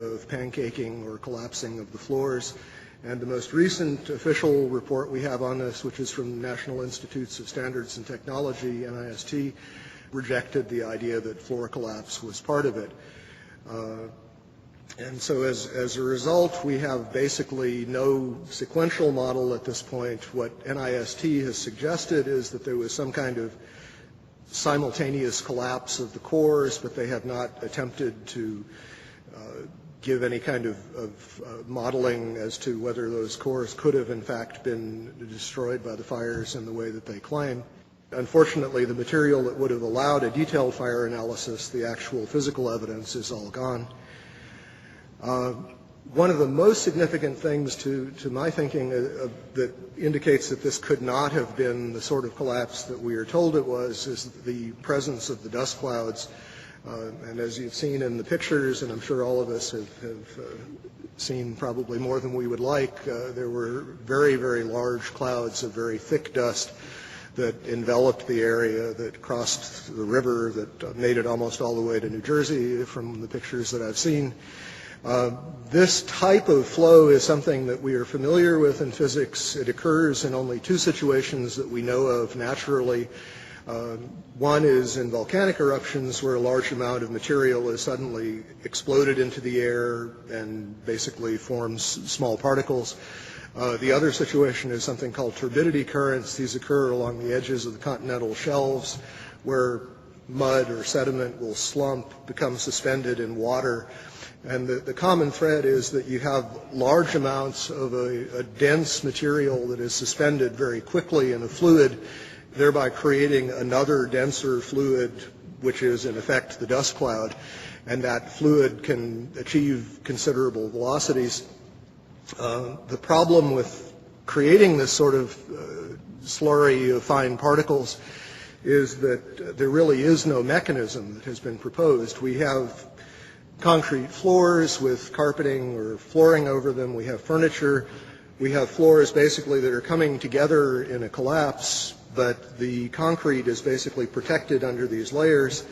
of pancaking or collapsing of the floors. And the most recent official report we have on this, which is from the National Institutes of Standards and Technology, NIST, rejected the idea that floor collapse was part of it. And so as a result, we have basically no sequential model at this point. What NIST has suggested is that there was some kind of simultaneous collapse of the cores, but they have not attempted to give any kind of modeling as to whether those cores could have in fact been destroyed by the fires in the way that they claim. Unfortunately, the material that would have allowed a detailed fire analysis, the actual physical evidence, is all gone. One of the most significant things to my thinking that indicates that this could not have been the sort of collapse that we are told it was is the presence of the dust clouds. And as you've seen in the pictures, and I'm sure all of us have seen probably more than we would like, there were very, very large clouds of very thick dust that enveloped the area, that crossed the river, that made it almost all the way to New Jersey from the pictures that I've seen. This type of flow is something that we are familiar with in physics. It occurs in only two situations that we know of naturally. One is in volcanic eruptions, where a large amount of material is suddenly exploded into the air and basically forms small particles. The other situation is something called turbidity currents. These occur along the edges of the continental shelves, where mud or sediment will slump, become suspended in water. And the common thread is that you have large amounts of a dense material that is suspended very quickly in a fluid, thereby creating another denser fluid, which is in effect the dust cloud. And that fluid can achieve considerable velocities. The problem with creating this sort of slurry of fine particles is that there really is no mechanism that has been proposed. We have concrete floors with carpeting or flooring over them. We have furniture. We have floors basically that are coming together in a collapse, but the concrete is basically protected under these layers.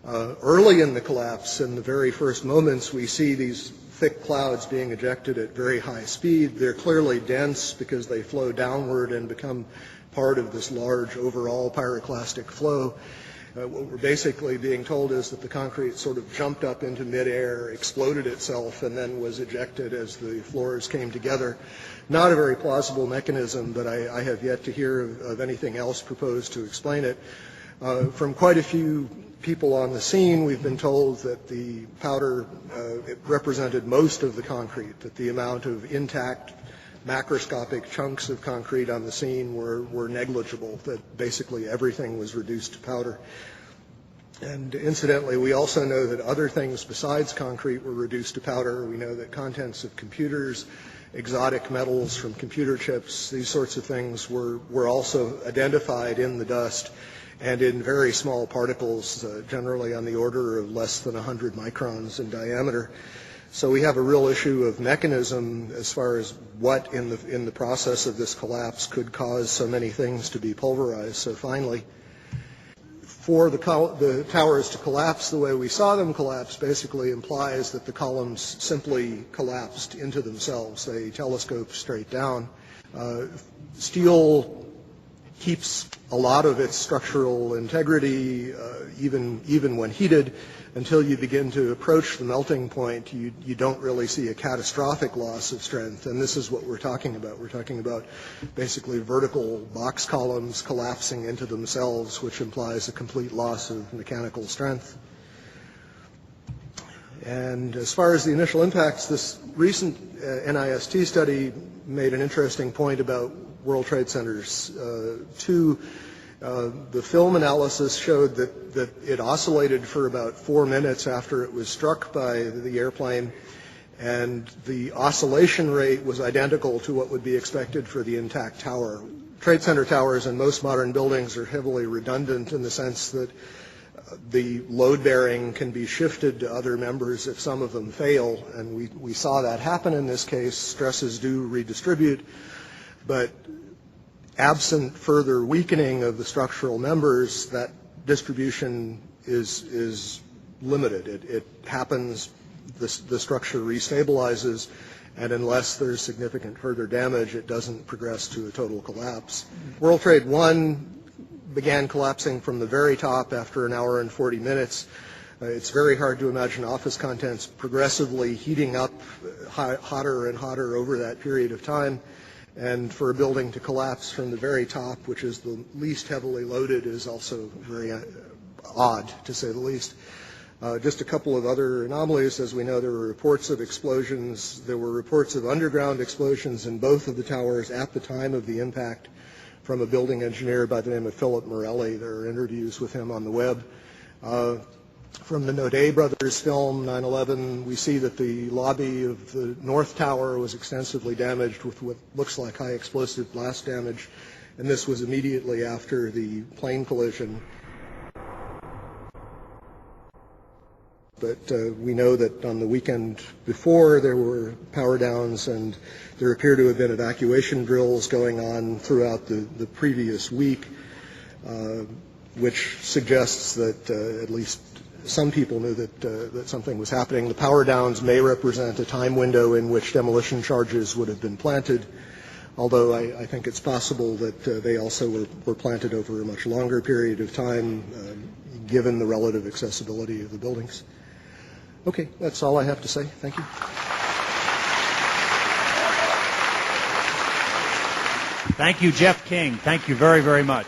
Early in the collapse, in the very first moments, we see these thick clouds being ejected at very high speed. They're clearly dense because they flow downward and become part of this large overall pyroclastic flow. What we're basically being told is that the concrete sort of jumped up into midair, exploded itself, and then was ejected as the floors came together. Not a very plausible mechanism, but I have yet to hear of anything else proposed to explain it. From quite a few people on the scene, we've been told that the powder it represented most of the concrete, that the amount of intact macroscopic chunks of concrete on the scene were negligible, that basically everything was reduced to powder. And incidentally, we also know that other things besides concrete were reduced to powder. We know that contents of computers, exotic metals from computer chips, these sorts of things were also identified in the dust and in very small particles, generally on the order of less than 100 microns in diameter. So we have a real issue of mechanism as far as what in the process of this collapse could cause so many things to be pulverized so finely. For the towers to collapse the way we saw them collapse basically implies that the columns simply collapsed into themselves. They telescope straight down. Steel keeps a lot of its structural integrity even when heated. Until you begin to approach the melting point, you don't really see a catastrophic loss of strength, and this is what we're talking about. We're talking about basically vertical box columns collapsing into themselves, which implies a complete loss of mechanical strength. And as far as the initial impacts, this recent NIST study made an interesting point about World Trade Centers 2. The film analysis showed that it oscillated for about 4 minutes after it was struck by the airplane, and the oscillation rate was identical to what would be expected for the intact tower. Trade Center towers in most modern buildings are heavily redundant in the sense that the load bearing can be shifted to other members if some of them fail, and we saw that happen in this case. Stresses do redistribute, but absent further weakening of the structural members, that distribution is limited. It happens the structure restabilizes, and unless there's significant further damage, it doesn't progress to a total collapse. World Trade 1 began collapsing from the very top after an hour and 40 minutes. It's very hard to imagine office contents progressively heating up hotter and hotter over that period of time. And for a building to collapse from the very top, which is the least heavily loaded, is also very odd, to say the least. Just a couple of other anomalies. As we know, there were reports of explosions. There were reports of underground explosions in both of the towers at the time of the impact from a building engineer by the name of Philip Morelli. There are interviews with him on the web. From the Naudet brothers film, 9/11, we see that the lobby of the North Tower was extensively damaged with what looks like high explosive blast damage, and this was immediately after the plane collision. But we know that on the weekend before there were power downs, and there appear to have been evacuation drills going on throughout the previous week, which suggests that at least some people knew that something was happening. The power downs may represent a time window in which demolition charges would have been planted, although I think it's possible that they also were planted over a much longer period of time, given the relative accessibility of the buildings. Okay, that's all I have to say. Thank you. Thank you, Jeff King. Thank you very, very much.